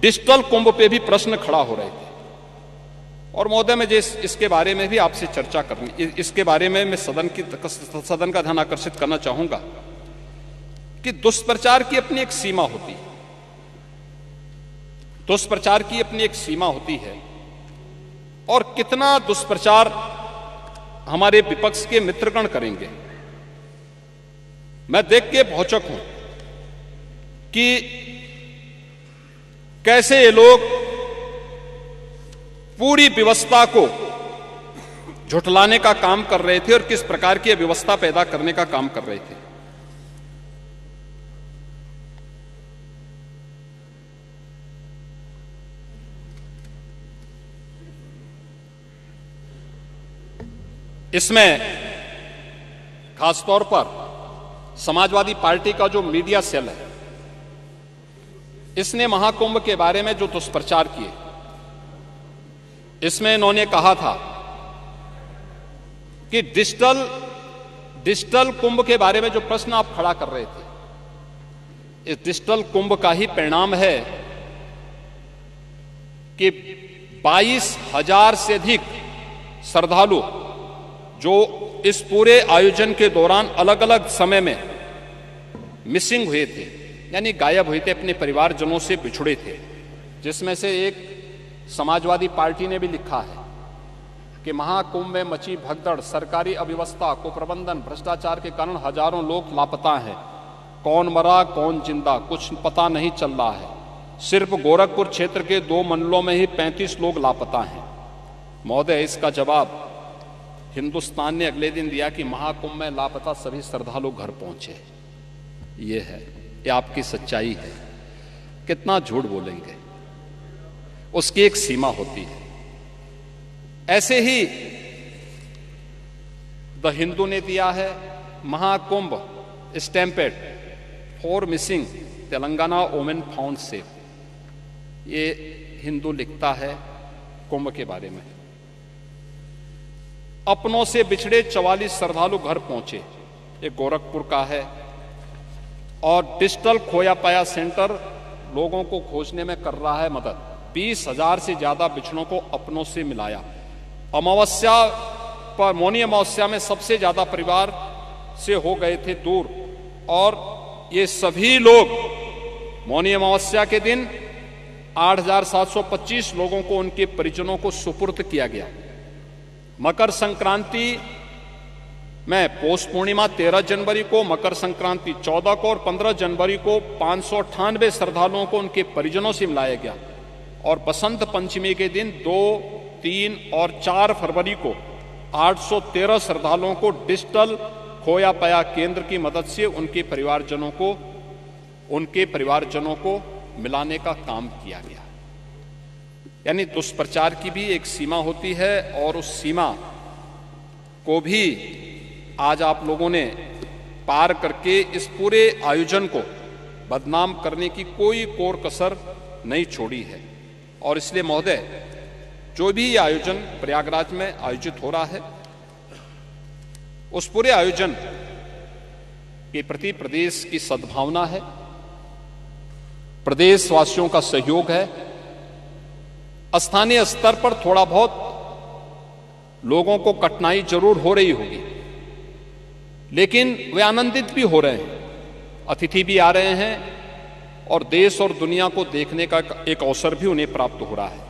Digital कुंभ पे भी प्रश्न खड़ा हो रहे थे। और महोदय, मैं इसके बारे में भी आपसे चर्चा करनी, इसके बारे में मैं सदन का ध्यान आकर्षित करना चाहूंगा कि दुष्प्रचार की अपनी एक सीमा होती है। दुष्प्रचार की अपनी एक सीमा होती है और कितना दुष्प्रचार हमारे विपक्ष के मित्रगण करेंगे। मैं देख के भौचक हूं कि कैसे ये लोग पूरी व्यवस्था को झुठलाने का काम कर रहे थे और किस प्रकार की व्यवस्था पैदा करने का काम कर रहे थे। इसमें खासतौर पर समाजवादी पार्टी का जो मीडिया सेल है, इसने महाकुंभ के बारे में जो दुष्प्रचार किए, इसमें इन्होंने कहा था कि डिजिटल कुंभ के बारे में जो प्रश्न आप खड़ा कर रहे थे, इस डिजिटल कुंभ का ही परिणाम है कि 22,000 से अधिक श्रद्धालु जो इस पूरे आयोजन के दौरान अलग अलग समय में मिसिंग हुए थे, यानी गायब हुए थे, अपने परिवारजनों से बिछुड़े थे, जिसमें से एक समाजवादी पार्टी ने भी लिखा है कि महाकुंभ में मची भगदड़, सरकारी अव्यवस्था, कुप्रबंधन, भ्रष्टाचार के कारण हजारों लोग लापता हैं। कौन मरा कौन जिंदा कुछ पता नहीं चल रहा है। सिर्फ गोरखपुर क्षेत्र के 2 मंडलों में ही 35 लोग लापता हैं। महोदय, इसका जवाब हिंदुस्तान ने अगले दिन दिया कि महाकुंभ में लापता सभी श्रद्धालु घर पहुंचे। ये है, ये आपकी सच्चाई है। कितना झूठ बोलेंगे, उसकी एक सीमा होती है। ऐसे ही द हिंदू ने दिया है Mahakumbh stampede for missing Telangana women found safe. ये हिंदू लिखता है कुंभ के बारे में। अपनों से बिछड़े 44 श्रद्धालु घर पहुंचे, ये गोरखपुर का है। और डिजिटल खोया पाया सेंटर लोगों को खोजने में कर रहा है मदद। 20,000 से ज्यादा बिछड़ों को अपनों से मिलाया। अमावस्या पर, मौनी अमावस्या में सबसे ज्यादा परिवार से हो गए थे दूर, और ये सभी लोग मौनी अमावस्या के दिन 8,725 लोगों को उनके परिजनों को सुपुर्द किया गया। मकर संक्रांति में पौष पूर्णिमा 13 जनवरी को, मकर संक्रांति 14 को और 15 जनवरी को 598 श्रद्धालुओं को उनके परिजनों से मिलाया गया। और बसंत पंचमी के दिन 2, 3 और 4 फरवरी को 813 श्रद्धालुओं को डिजिटल खोया पाया केंद्र की मदद से उनके परिवारजनों को मिलाने का काम किया गया। यानी दुष्प्रचार की भी एक सीमा होती है, और उस सीमा को भी आज आप लोगों ने पार करके इस पूरे आयोजन को बदनाम करने की कोई कोर कसर नहीं छोड़ी है। और इसलिए महोदय, जो भी ये आयोजन प्रयागराज में आयोजित हो रहा है, उस पूरे आयोजन के प्रति प्रदेश की सद्भावना है, प्रदेशवासियों का सहयोग है। स्थानीय स्तर पर थोड़ा बहुत लोगों को कठिनाई जरूर हो रही होगी, लेकिन वे आनंदित भी हो रहे हैं। अतिथि भी आ रहे हैं और देश और दुनिया को देखने का एक अवसर भी उन्हें प्राप्त हो रहा है।